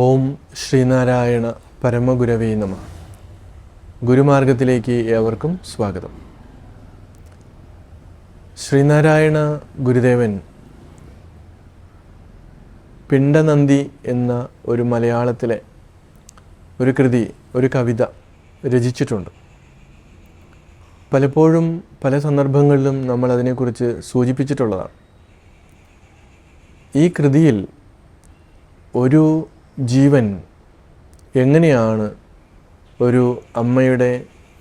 ഓം ശ്രീനാരായണ പരമഗുരവേ നമഃ. ഗുരുമാർഗത്തിലേക്ക് ഏവർക്കും സ്വാഗതം. ശ്രീനാരായണ ഗുരുദേവൻ പിണ്ടനന്ദി എന്ന ഒരു മലയാളത്തിലെ ഒരു കൃതി, ഒരു കവിത രചിച്ചിട്ടുണ്ട്. പലപ്പോഴും പല സന്ദർഭങ്ങളിലും നമ്മൾ അതിനെക്കുറിച്ച് സൂചിപ്പിച്ചിട്ടുള്ളതാണ്. ഈ കൃതിയിൽ ഒരു ജീവൻ എങ്ങനെയാണ് ഒരു അമ്മയുടെ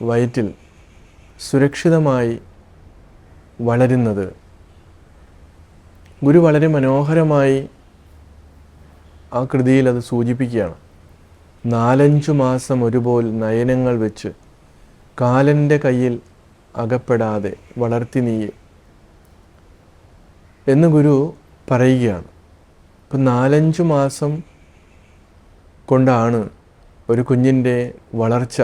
വയറ്റിൽ സുരക്ഷിതമായി വളരുന്നത്, ഗുരു വളരെ മനോഹരമായി ആ കൃതിയിൽ അത് സൂചിപ്പിക്കുകയാണ്. 4-5 മാസം ഒരുപോൽ നയനങ്ങൾ വെച്ച് കാലൻ്റെ കയ്യിൽ അകപ്പെടാതെ വളർത്തി നീയെ എന്ന് ഗുരു പറയുകയാണ്. ഇപ്പം 4-5 മാസം കൊണ്ടാണ് ഒരു കുഞ്ഞിൻ്റെ വളർച്ച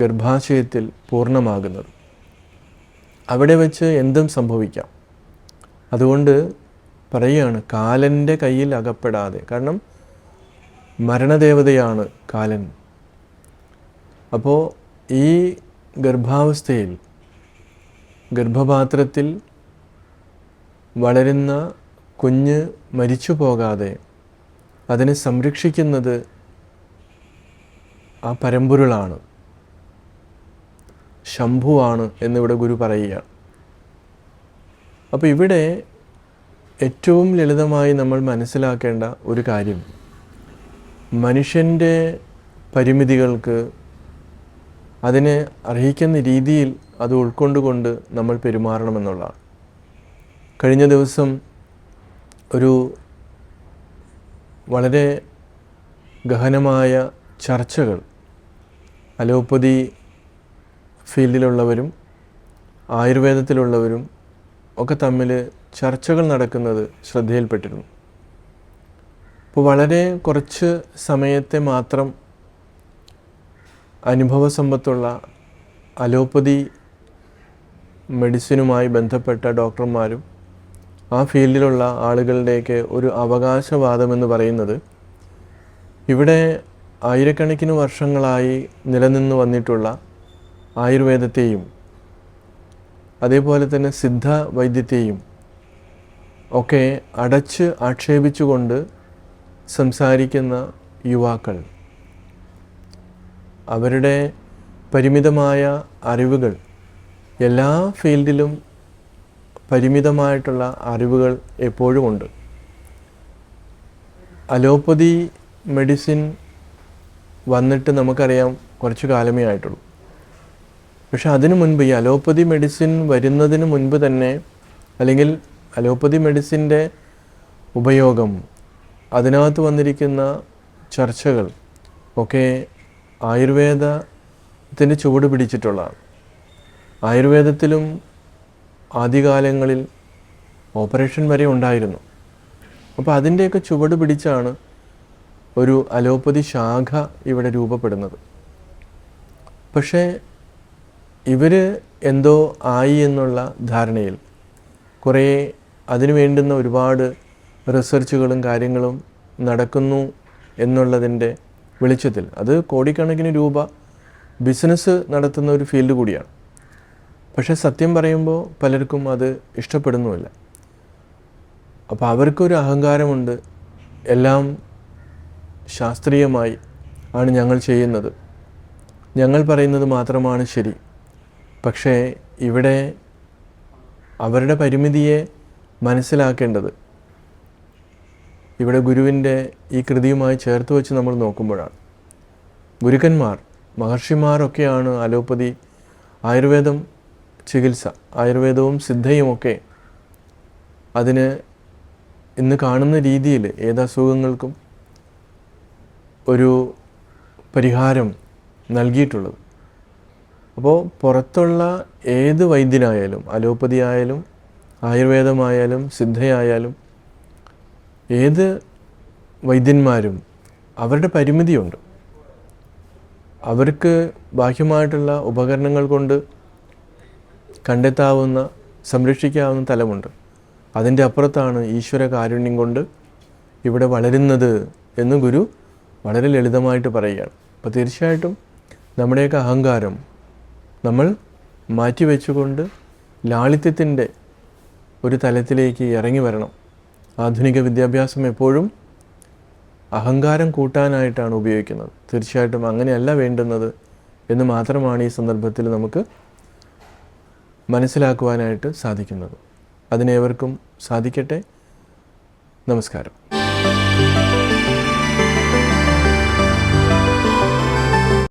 ഗർഭാശയത്തിൽ പൂർണ്ണമാകുന്നത്. അവിടെ വെച്ച് എന്തും സംഭവിക്കാം. അതുകൊണ്ട് പറയുകയാണ്, കാലൻ്റെ കയ്യിൽ അകപ്പെടാതെ. കാരണം മരണദേവതയാണ് കാലൻ. അപ്പോൾ ഈ ഗർഭാവസ്ഥയിൽ ഗർഭപാത്രത്തിൽ വളരുന്ന കുഞ്ഞ് മരിച്ചു പോകാതെ അതിനെ സംരക്ഷിക്കുന്നത് ആ പരമ്പൊരുളാണ്, ശംഭുവാണ് എന്നിവിടെ ഗുരു പറയുകയാണ്. അപ്പോൾ ഇവിടെ ഏറ്റവും ലളിതമായി നമ്മൾ മനസ്സിലാക്കേണ്ട ഒരു കാര്യം, മനുഷ്യൻ്റെ പരിമിതികൾക്ക് അതിനെ അർഹിക്കുന്ന രീതിയിൽ അത് ഉൾക്കൊണ്ടുകൊണ്ട് നമ്മൾ പെരുമാറണമെന്നുള്ളതാണ്. കഴിഞ്ഞ ദിവസം ഒരു വളരെ ഗഹനമായ ചർച്ചകൾ അലോപ്പതി ഫീൽഡിലുള്ളവരും ആയുർവേദത്തിലുള്ളവരും ഒക്കെ തമ്മിൽ ചർച്ചകൾ നടക്കുന്നത് ശ്രദ്ധയിൽപ്പെട്ടിരുന്നു. അപ്പോൾ വളരെ കുറച്ച് സമയത്തെ മാത്രം അനുഭവസമ്പത്തുള്ള അലോപ്പതി മെഡിസിനുമായി ബന്ധപ്പെട്ട ഡോക്ടർമാരും ആ ഫീൽഡിലുള്ള ആളുകളുടെയൊക്കെ ഒരു അവകാശവാദമെന്ന് പറയുന്നത്, ഇവിടെ ആയിരക്കണക്കിന് വർഷങ്ങളായി നിലനിന്ന് വന്നിട്ടുള്ള ആയുർവേദത്തെയും അതേപോലെ തന്നെ സിദ്ധ വൈദ്യത്തെയും ഒക്കെ അടച്ച് ആക്ഷേപിച്ചുകൊണ്ട് സംസാരിക്കുന്ന യുവാക്കൾ അവരുടെ പരിമിതമായ അറിവുകൾ, എല്ലാ ഫീൽഡിലും പരിമിതമായിട്ടുള്ള അറിവുകൾ എപ്പോഴും ഉണ്ട്. അലോപ്പതി മെഡിസിൻ വന്നിട്ട് നമുക്കറിയാം കുറച്ച് കാലമേ ആയിട്ടുള്ളൂ. പക്ഷെ അതിനു മുൻപ്, ഈ അലോപ്പതി മെഡിസിൻ വരുന്നതിന് മുൻപ് തന്നെ, അല്ലെങ്കിൽ അലോപ്പതി മെഡിസിൻ്റെ ഉപയോഗം, അതിനകത്ത് വന്നിരിക്കുന്ന ചർച്ചകൾ ഒക്കെ ആയുർവേദത്തിന് ചുവട് പിടിച്ചിട്ടുള്ളതാണ്. ആയുർവേദത്തിലും ആദ്യകാലങ്ങളിൽ ഓപ്പറേഷൻ വരെ ഉണ്ടായിരുന്നു. അപ്പോൾ അതിൻ്റെയൊക്കെ ചുവട് പിടിച്ചാണ് ഒരു അലോപ്പതി ശാഖ ഇവിടെ രൂപപ്പെടുന്നത്. പക്ഷേ ഇവർ എന്തോ ആയി എന്നുള്ള ധാരണയിൽ കുറേ അതിനു വേണ്ടുന്ന ഒരുപാട് റിസർച്ചുകളും കാര്യങ്ങളും നടക്കുന്നു എന്നുള്ളതിൻ്റെ വെളിച്ചത്തിൽ, അത് കോടിക്കണക്കിന് രൂപ ബിസിനസ് നടത്തുന്ന ഒരു ഫീൽഡ് കൂടിയാണ്. പക്ഷെ സത്യം പറയുമ്പോൾ പലർക്കും അത് ഇഷ്ടപ്പെടുന്നുമില്ല. അപ്പോൾ അവർക്കൊരു അഹങ്കാരമുണ്ട്, എല്ലാം ശാസ്ത്രീയമായി ആണ് ഞങ്ങൾ ചെയ്യുന്നത്, ഞങ്ങൾ പറയുന്നത് മാത്രമാണ് ശരി. പക്ഷേ ഇവിടെ അവരുടെ പരിമിതിയെ മനസ്സിലാക്കേണ്ടത് ഇവിടെ ഗുരുവിൻ്റെ ഈ കൃതിയുമായി ചേർത്ത് വെച്ച് നമ്മൾ നോക്കുമ്പോഴാണ്. ഗുരുക്കന്മാർ, മഹർഷിമാരൊക്കെയാണ് അലോപ്പതി, ആയുർവേദം ചികിത്സ, ആയുർവേദവും സിദ്ധയുമൊക്കെ അതിന് ഇന്ന് കാണുന്ന രീതിയിൽ ഏതസുഖങ്ങൾക്കും ഒരു പരിഹാരം നൽകിയിട്ടുള്ളത്. അപ്പോൾ പുറത്തുള്ള ഏത് വൈദ്യനായാലും, അലോപ്പതി ആയാലും ആയുർവേദമായാലും സിദ്ധയായാലും ഏത് വൈദ്യന്മാരും അവരുടെ പരിമിതിയുണ്ട്. അവർക്ക് ബാഹ്യമായിട്ടുള്ള ഉപകരണങ്ങൾ കൊണ്ട് കണ്ടെത്താവുന്ന, സംരക്ഷിക്കാവുന്ന തലമുണ്ട്. അതിൻ്റെ അപ്പുറത്താണ് ഈശ്വര കാരുണ്യം കൊണ്ട് ഇവിടെ വളരുന്നത് എന്ന് ഗുരു വളരെ ലളിതമായിട്ട് പറയുകയാണ്. അപ്പോൾ തീർച്ചയായിട്ടും നമ്മുടെയൊക്കെ അഹങ്കാരം നമ്മൾ മാറ്റിവെച്ചുകൊണ്ട് ലാളിത്യത്തിൻ്റെ ഒരു തലത്തിലേക്ക് ഇറങ്ങി വരണം. ആധുനിക വിദ്യാഭ്യാസം എപ്പോഴും അഹങ്കാരം കൂട്ടാനായിട്ടാണ് ഉപയോഗിക്കുന്നത്. തീർച്ചയായിട്ടും അങ്ങനെയല്ല വേണ്ടുന്നത് എന്ന് മാത്രമാണ് ഈ സന്ദർഭത്തിൽ നമുക്ക് മനസ്സിലാക്കുവാനായിട്ട് സാധിക്കുന്നത്. അതിനേവർക്കും സാധിക്കട്ടെ. നമസ്കാരം.